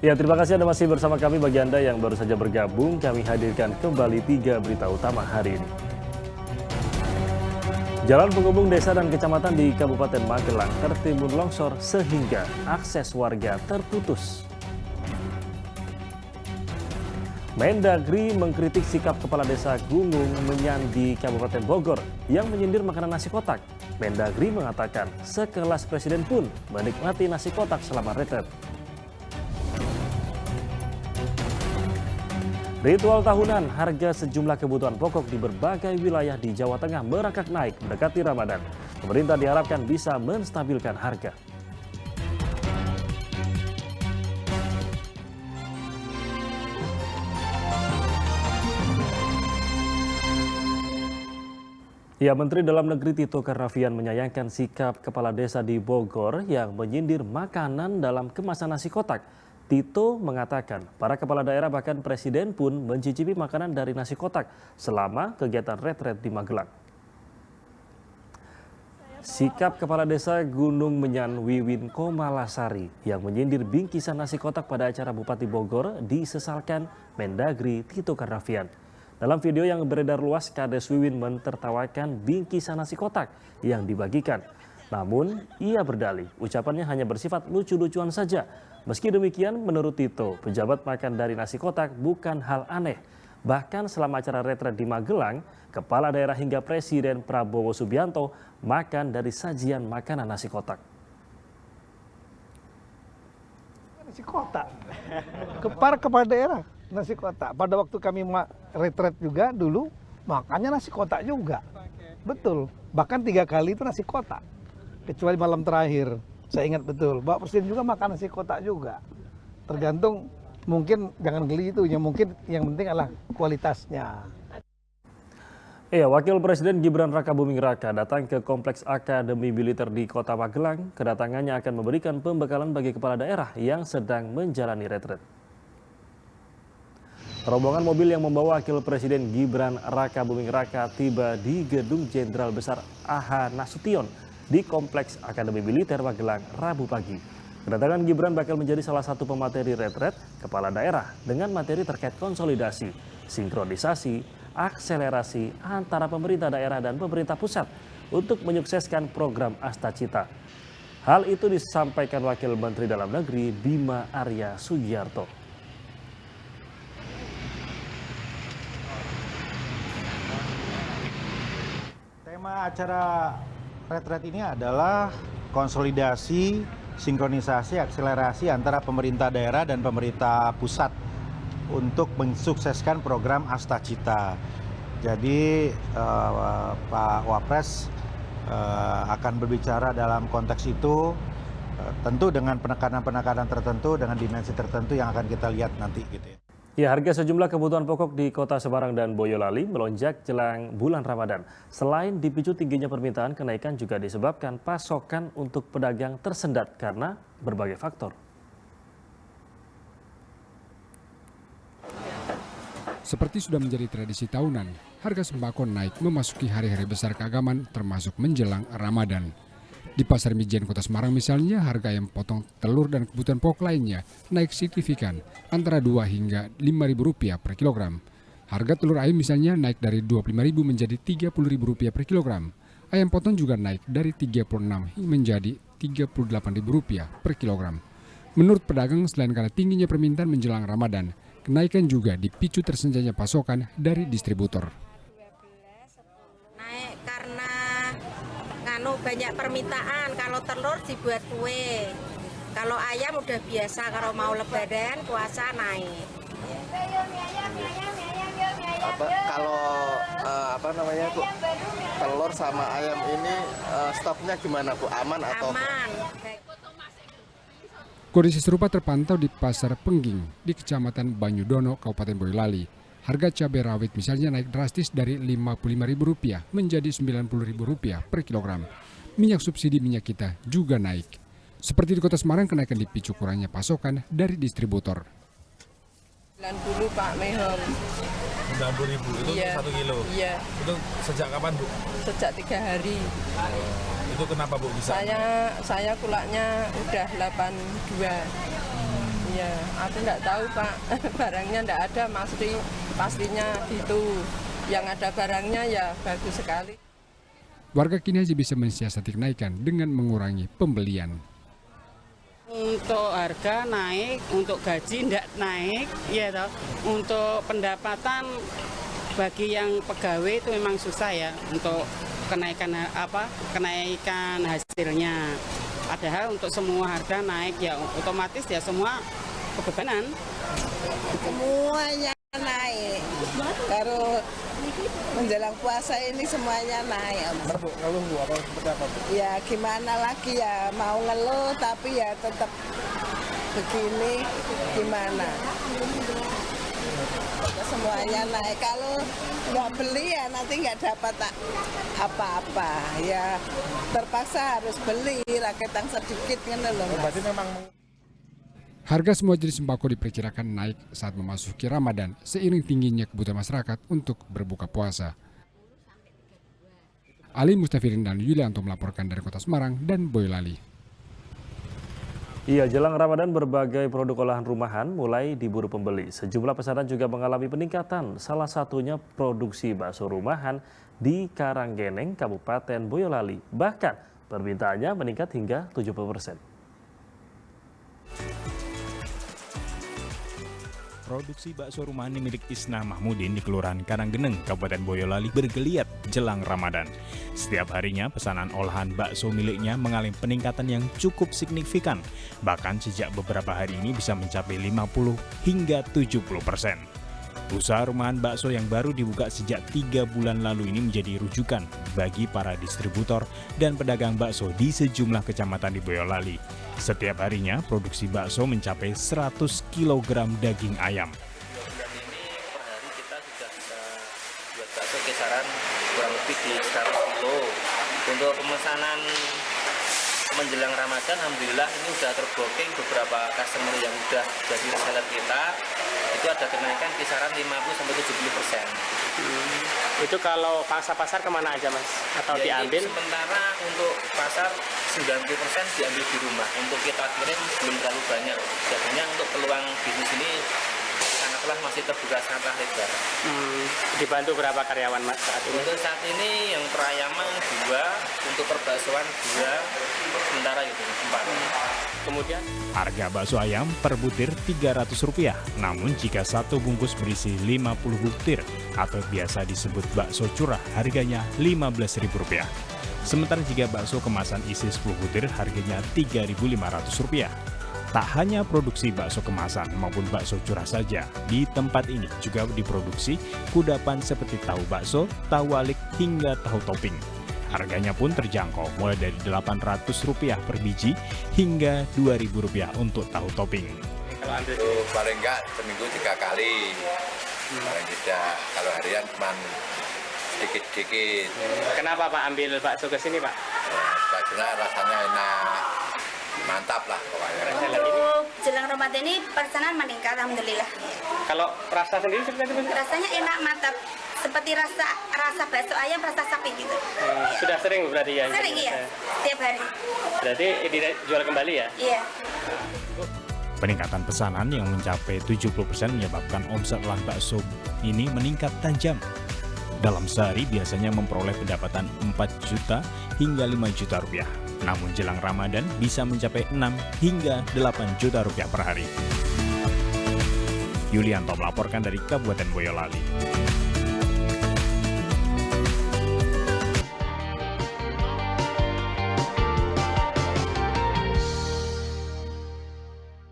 Ya, terima kasih Anda masih bersama kami. Bagi Anda yang baru saja bergabung, kami hadirkan kembali 3 berita utama hari ini. Jalan penghubung desa dan kecamatan di Kabupaten Magelang tertimbun longsor sehingga akses warga terputus. Mendagri mengkritik sikap Kepala Desa Gunung Menyan di Kabupaten Bogor yang menyindir makanan nasi kotak. Mendagri mengatakan sekelas presiden pun menikmati nasi kotak selama retret. Ritual tahunan, harga sejumlah kebutuhan pokok di berbagai wilayah di Jawa Tengah merangkak naik mendekati Ramadan. Pemerintah diharapkan bisa menstabilkan harga. Ya, Menteri Dalam Negeri Tito Karnavian menyayangkan sikap kepala desa di Bogor yang menyindir makanan dalam kemasan nasi kotak. Tito mengatakan para kepala daerah bahkan presiden pun mencicipi makanan dari nasi kotak selama kegiatan retret di Magelang. Sikap Kepala Desa Gunung Menyan Wiwin Komalasari yang menyindir bingkisan nasi kotak pada acara Bupati Bogor disesalkan Mendagri Tito Karnavian. Dalam video yang beredar luas, Kades Wiwin mentertawakan bingkisan nasi kotak yang dibagikan. Namun, ia berdalih ucapannya hanya bersifat lucu-lucuan saja. Meski demikian, menurut Tito, pejabat makan dari nasi kotak bukan hal aneh. Bahkan selama acara retret di Magelang, kepala daerah hingga Presiden Prabowo Subianto makan dari sajian makanan nasi kotak. Nasi kotak, kepala daerah nasi kotak. Pada waktu kami retret juga dulu, makannya nasi kotak juga. Betul, bahkan 3 kali itu nasi kotak. Kecuali malam terakhir, saya ingat betul. Bapak Presiden juga makan nasi kotak juga. Tergantung, mungkin jangan geli itu, mungkin yang penting adalah kualitasnya. Ya, Wakil Presiden Gibran Rakabuming Raka datang ke Kompleks Akademi Militer di Kota Magelang. Kedatangannya akan memberikan pembekalan bagi kepala daerah yang sedang menjalani retret. Rombongan mobil yang membawa Wakil Presiden Gibran Rakabuming Raka tiba di Gedung Jenderal Besar A.H. Nasution di Kompleks Akademi Militer Magelang Rabu pagi. Kedatangan Gibran bakal menjadi salah satu pemateri retret kepala daerah dengan materi terkait konsolidasi, sinkronisasi, akselerasi antara pemerintah daerah dan pemerintah pusat untuk menyukseskan program Astacita. Hal itu disampaikan Wakil Menteri Dalam Negeri Bima Arya Sugiarto. Tema acara retret ini adalah konsolidasi, sinkronisasi, akselerasi antara pemerintah daerah dan pemerintah pusat untuk mensukseskan program Astacita. Jadi Pak Wapres akan berbicara dalam konteks itu, tentu dengan penekanan-penekanan tertentu, dengan dimensi tertentu yang akan kita lihat nanti gitu ya. Ya, harga sejumlah kebutuhan pokok di Kota Semarang dan Boyolali melonjak jelang bulan Ramadan. Selain dipicu tingginya permintaan, kenaikan juga disebabkan pasokan untuk pedagang tersendat karena berbagai faktor. Seperti sudah menjadi tradisi tahunan, harga sembako naik memasuki hari-hari besar keagamaan termasuk menjelang Ramadan. Di Pasar Mijen Kota Semarang misalnya, harga ayam potong, telur dan kebutuhan pokok lainnya naik signifikan antara Rp2 hingga Rp5.000 per kilogram. Harga telur ayam misalnya naik dari Rp25.000 menjadi Rp30.000 per kilogram. Ayam potong juga naik dari Rp36 menjadi Rp38.000 per kilogram. Menurut pedagang, selain karena tingginya permintaan menjelang Ramadan, kenaikan juga dipicu tersenjanya pasokan dari distributor. Naik karena banyak permintaan, kalau telur dibuat kue, kalau ayam udah biasa, kalau mau lebaran puasa naik. Telur sama ayam ini stoknya gimana Bu? Aman atau? Aman. Kondisi serupa terpantau di Pasar Pengging di Kecamatan Banyudono, Kabupaten Boyolali. Harga cabai rawit misalnya naik drastis dari Rp55.000 menjadi Rp90.000 per kilogram. Minyak subsidi minyak kita juga naik. Seperti di Kota Semarang, kenaikan dipicu kurangnya pasokan dari distributor. 90 Pak Mehong. 90.000 itu Iya. 1 kilo? Iya. Itu sejak kapan Bu? Sejak 3 hari. Itu kenapa Bu bisa? Saya kulaknya udah 82. Ya, aku nggak tahu Pak, barangnya nggak ada, pastinya gitu. Yang ada barangnya ya bagus sekali. Warga kini hanya bisa mensiasati kenaikan dengan mengurangi pembelian. Untuk harga naik, untuk gaji tidak naik, ya toh. Untuk pendapatan bagi yang pegawai itu memang susah ya untuk kenaikan hasilnya. Padahal untuk semua harga naik ya otomatis ya semua kebebanan. Semuanya naik. Baru menjelang puasa ini semuanya naik. Ngeluh Bu, apa seperti apa Bu? Ya gimana lagi ya, mau ngeluh tapi ya tetap begini gimana. Semuanya naik. Kalau nggak beli ya nanti nggak dapat apa-apa. Ya terpaksa harus beli rakyat sedikit kan loh. Berarti memang Harga semua jenis sembako diperkirakan naik saat memasuki Ramadan seiring tingginya kebutuhan masyarakat untuk berbuka puasa. Ali Mustafirin dan Yulianto melaporkan dari Kota Semarang dan Boyolali. Iya, jelang Ramadan berbagai produk olahan rumahan mulai diburu pembeli. Sejumlah pesanan juga mengalami peningkatan, salah satunya produksi bakso rumahan di Karanggeneng, Kabupaten Boyolali. Bahkan permintaannya meningkat hingga 70%. Produksi bakso rumahan milik Isna Mahmudin di Kelurahan Karanggeneng, Kabupaten Boyolali bergeliat jelang Ramadan. Setiap harinya pesanan olahan bakso miliknya mengalami peningkatan yang cukup signifikan. Bahkan sejak beberapa hari ini bisa mencapai 50 hingga 70%. Usaha rumahan bakso yang baru dibuka sejak 3 bulan lalu ini menjadi rujukan bagi para distributor dan pedagang bakso di sejumlah kecamatan di Boyolali. Setiap harinya produksi bakso mencapai 100 kg daging ayam. Kilogram ini per hari kita sudah bisa buat bakso kisaran kurang lebih di 100 kilo. Untuk pemesanan menjelang Ramadan, alhamdulillah ini sudah terbooking beberapa customer yang sudah jadi reseller kita. Itu ada kenaikan kisaran 50-70%. Itu kalau pasar kemana aja Mas? Atau ya, diambil? Sementara untuk pasar 90% diambil di rumah. Untuk kita kirim belum terlalu banyak. Jadinya untuk peluang bisnis ini sangatlah masih terbuka sangatlah lebar. Dibantu berapa karyawan Mas saat ini? Untuk saat ini yang perayaman 2, untuk perbaksoan 2, sementara itu 4. Kemudian harga bakso ayam per butir Rp300, namun jika satu bungkus berisi 50 butir atau biasa disebut bakso curah harganya Rp15.000. Sementara jika bakso kemasan isi 10 butir harganya Rp3.500. Tak hanya produksi bakso kemasan maupun bakso curah saja, di tempat ini juga diproduksi kudapan seperti tahu bakso, tahu walik hingga tahu topping. Harganya pun terjangkau, mulai dari Rp800 per biji hingga Rp2.000 untuk tahu topping. Itu paling enggak seminggu 3 kali, paling tidak. Kalau harian cuma sedikit-sedikit. Kenapa Pak ambil bakso ke sini Pak? Baksonya rasanya enak, mantap lah pokoknya. Untuk jelang Ramadan ini pesanan meningkat, alhamdulillah. Kalau rasa sendiri seperti apa? Rasanya enak, mantap. Seperti rasa bakso ayam, rasa sapi gitu. Sudah sering berarti ya? Sering iya, setiap hari. Berarti dijual kembali ya? Iya. Peningkatan pesanan yang mencapai 70% menyebabkan omset olahan bakso ini meningkat tajam. Dalam sehari biasanya memperoleh pendapatan 4 juta hingga 5 juta rupiah. Namun jelang Ramadan bisa mencapai 6 hingga 8 juta rupiah per hari. Yulianto melaporkan dari Kabupaten Boyolali.